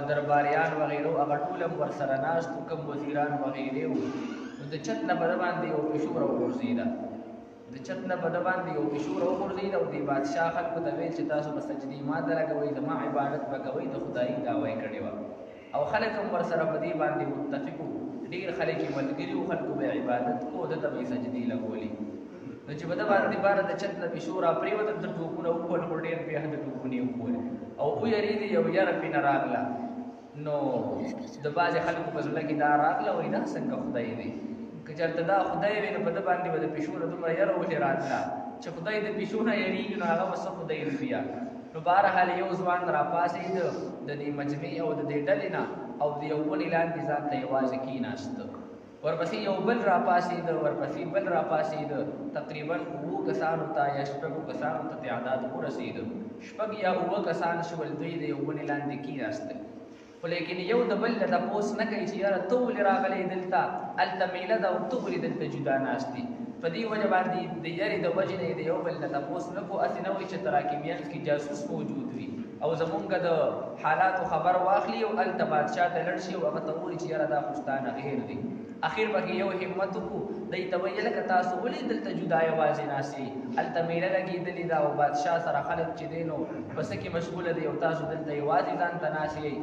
درباریان وغیره هغه ټول هم ورسره ناست وو، کوم وزیران وغیرې وو. نو د چت نه به د باندې یو پیشو راوغورځېده، د چت نه به د باندې یو پیشو راوغورځېده او د بادشاه خلکو ته ویل چې تاسو به سجدې ما ته لګوئ، زما عبادت به کوئ، د خدایي دعوه یې کړې وه. او خلک هم ورسره په دې باندې متفق وو، ډېر خلک یې ملګري وو، خلکو به یې عبادت کو، ده ته به یې سجدې لګولې. نو چې په ده باندې باره د چت نه پیشو راپرېوته، د ټوپونه ووهل، خو ډېر بې حده ټوپونه یې ووهل او ویرېدې، یو یره پرې نه راغله. نو د بعضې خلکو په زړه کې دا راغله، وایي دا څنګه خدای دی؟ که چېرته دا خدای وي نو په ده باندې به د پیشو نه دومره یره ولې راتله، چې خدای د پیشو نه یېرېږي نو هغه به څه خدای وي بیا. نو بهرحال یو ځوان راپاڅېد د دې مجمع او د دې ډلې نه او د یو ونې لاندې ځان ته یوازې کېناسته. ورپسې یو بل راپاڅېد، ورپسې بل راپاڅېد، تقریبا 7 کسانو ته یا 6 کسانو ته تعداد ورسېد. 6 یا 7 کسان شول، دوی د یو ونې لاندې کېناستل. خو لیکن یو د بل نه تپوس نه کوي چې یاره ته ولې راغلی دلته، هلته میله ده او ته ولې دلته جدا ناست دي. په دې وجه باندې د یارې د وجې نه د یو بل نه تپوس نه کو، هسې نه وایي چې تراکمیانس کې جاسوس موجود وي او زمونږ د حالاتو خبر واخلي او هلته بادشاه ته لړ شي او هغه ته ووایي چې یاره دا خو ستا نه غیر دی. اخر پکې یو همت وکړو، دی ته ویل که تاسو ولې دلته جدا یوازې ناست یې، هلته میله لګېدلې ده او بادشاه سره خلک چې دی نو په څه کې مشغوله دی او تاسو دلته یوازې ځان ته ناست یئ.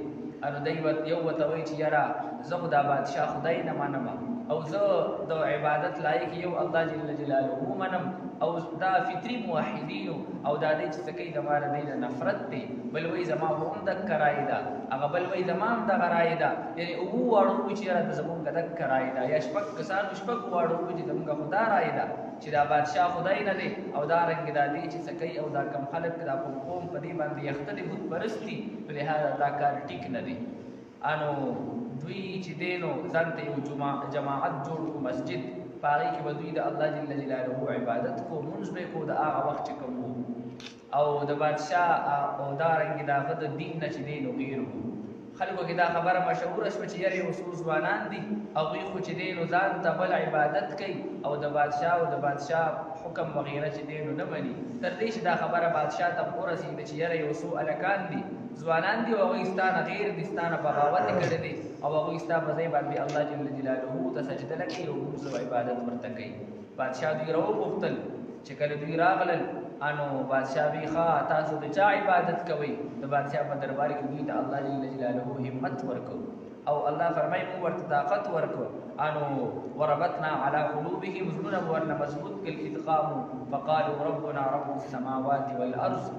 نو دی یو ورته وایي چې یاره زه خو دا بادشاه خدای نه منم او زه د عبادت لایق یو الله جل جلاله منم او دا فطري موحدینو او دا دی چې څه کوي د ما د دی نه نفرت دی. بل وایي زما خو هم دکه رایې ده، هغه بل وایي زما هم دغه رایې ده. یعنې 7 واړه وایي چې یاره د زمونږ دکه رایې ده، یا 6 کسانو 6 واړه وایي چې زمونږ خو دا رایې ده چې دا بادشاه خدای نه دی او دارنګې دا دی چې څه کوي او دا کم خلک دا کوم قوم په دې باندې یخته دي، بت پرست دي، په لحاظه دا کار ټیک نه دی. انو دوی چې دی نو ځان ته یو جماعت جوړ کړو، مسجد، په هغې کې به دوی د الله جل جلاله عبادت کو، مونځ به یې کو د هغه وخت چې کوم وو او د بادشاه او دارنګې د هغه د دین نه چې دی نو غیر وو. خلکو کې دا خبره مشهوره شوه چې یاره یو څو ځوانان دي هغوی خو چې دی نو ځان ته بل عبادت کوي او د بادشاه حکم وغیره چې دی نو نه مني. تر دې چې دا خبره بادشاه ته ورسېده چې یاره یو څو هلکان دي، ځوانان دي او هغوی ستا نه غیر دي، ستا نه بغاوت یې کړی دی او هغوی ستا په ځای باندې الله جل جلاله ته سجده لګوي او لمونځ او عبادت ورته کوي. بادشاه دوی راوغوښتل، چې کله دوی راغلل انو بادشاه وی ښه تاسو د چا عبادت کوئ؟ د بادشاه په دربار کې دوی ته الله جل جلاله همت ورکړو او الله فرمایي موږ ورته طاقت ورکړو. انو وربطنا على قلوبهم، زړونه مو ورنه مضبوط کړل، اذ قاموا فقالوا ربنا رب السماوات والارض.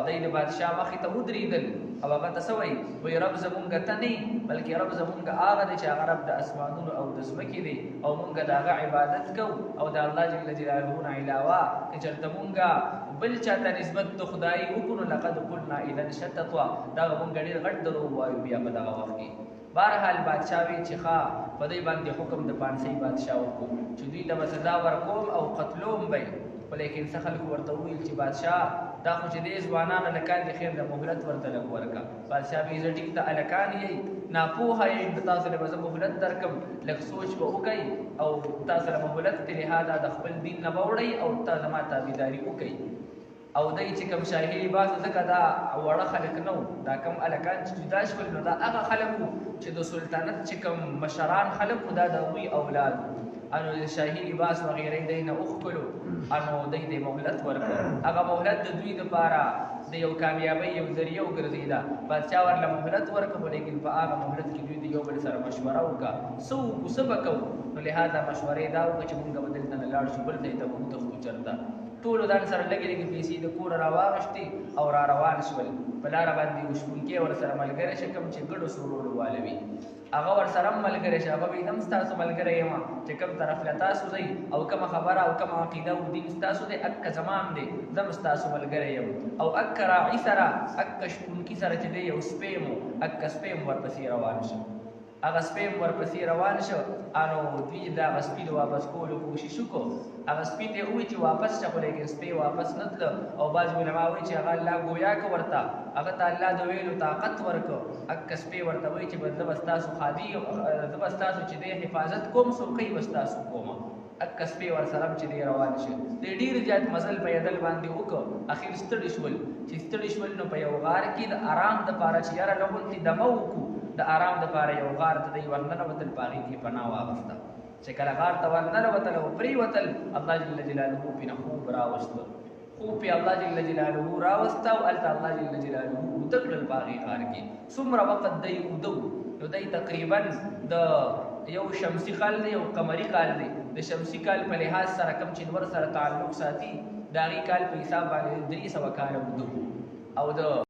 دی د بادشاه مخې ته ودرېدل او هغه ته څه وایي؟ وایي رب زمونږ ته نه بلکې رب زمونږ هغه دی چې هغه رب د اسمانونو او د ځمکې دی او مونږ د هغه عبادت کوو او د الله جل جلاله نه علاوه که چېرته مونږ بل چاته نسبت د خدایي وکړو لقد قلنا اذا شططا، دغه مونږ ډېر غټ دروغ وایو بیا په دغه وخت کې. بهرحال بادشاه وی چې ښه په دې باندې حکم د پانسۍ بادشاه وکړو چې دوی ته به سزا ورکوم او قتلوم به یې. خو لیکن څه خلکو ورته وویل چې بادشاه دا خو چې دې ځوانان هلکان دي خیر د مهلت ورته لږ ورکړه. بادشاه وایي زه ټیک ته هلکان یئ، ناپوهه یئ، نو تاسو له به زه مهلت درکړم، لږ سوچ به وکئ او تاسو له مهلت د لحاظه د خپل دین نه به وړئ او تا زما تابعداري وکئ. او دی چې کوم شاهي لباس ځکه دا وړه خلک نه وو، دا کوم هلکان چې جدا شول نو دا هغه خلک وو چې د سلطنت چې کوم مشران خلک وو دا د هغوی اولاد وو. انو د شاهي لباس وغیره دی نه اوښکلو، انو دی د مهلت ورکړه. هغه مهلت د دوی دپاره د یو کامیابۍ یو ذریعه وګرځېده. بادشاه ورله مهلت ورکړه، خو لیکن په هغه مهلت کې دوی د یو بل سره مشوره وکړه څه وکړو څه به کوو. نو لحاظه مشورې دا وکړه چې مونږ به دلته نه لاړ شو، بل ځای ته به وتښتو چېرته. ټولو ځان سره لږې لږې پیسې د کوره راواغېستې او را روان شول. په لاره باندې یو شپونکی ورسره ملګری شه کوم چې ګډو سورولو واله وي، هغه ورسره هم ملګری شه. هغه وایي زه هم ستاسو ملګری یم چې کوم طرف له تاسو ځئ او کومه خبره او کومه عقیده او دین ستاسو دی اکه زما هم دی، زه هم ستاسو ملګری یم. او اکه راعي سره اکه شپونکي سره چې دی یو سپی مو اکه سپی هم ورپسې روان شه. هغه سپی هم ورپسې روان شو. انو دوی د هغه سپي د واپس کولو کوشش وکړو. هغه سپي ته یې ووایي چې واپس شه، خو لیکن سپی واپس نه تله. او بعض علما وایي چې هغه الله ګویا که ورته، هغه ته الله د ویلو طاقت ورکړو. اکه سپی ورته وایي چې زه به ستاسو خادي یم، زه به ستاسو چې دی حفاظت کوم، څوکۍ به ستاسو کومه. اکه سپی ورسره چې دی روان شي د ډیر زیات مزل په یدل باندې وکړ اخر ستړي شول چې ستړي شول نو په یو غار کې د آرام د پاره چې یاره لغونتي دمه وکړو د آرام د پاره یو غار ته دی ورننوتل په هغې کې پناه واغسته چې کله غار ته ورننوتل او پرېوتل الله جل جلاله پې نه خوب راوسته خوب پې الله جل جلاله راوسته او هلته الله جل جلاله اوده کړل په هغې غار کې څومره وخت دی اوده نو دی تقریبا د یو شمسی کال دی یو قمری کال دی د شمسی کال په لحاظ سره کم چې نور سره تعلق ساتي د هغې کال په حساب باندې 300 کاله اوده او د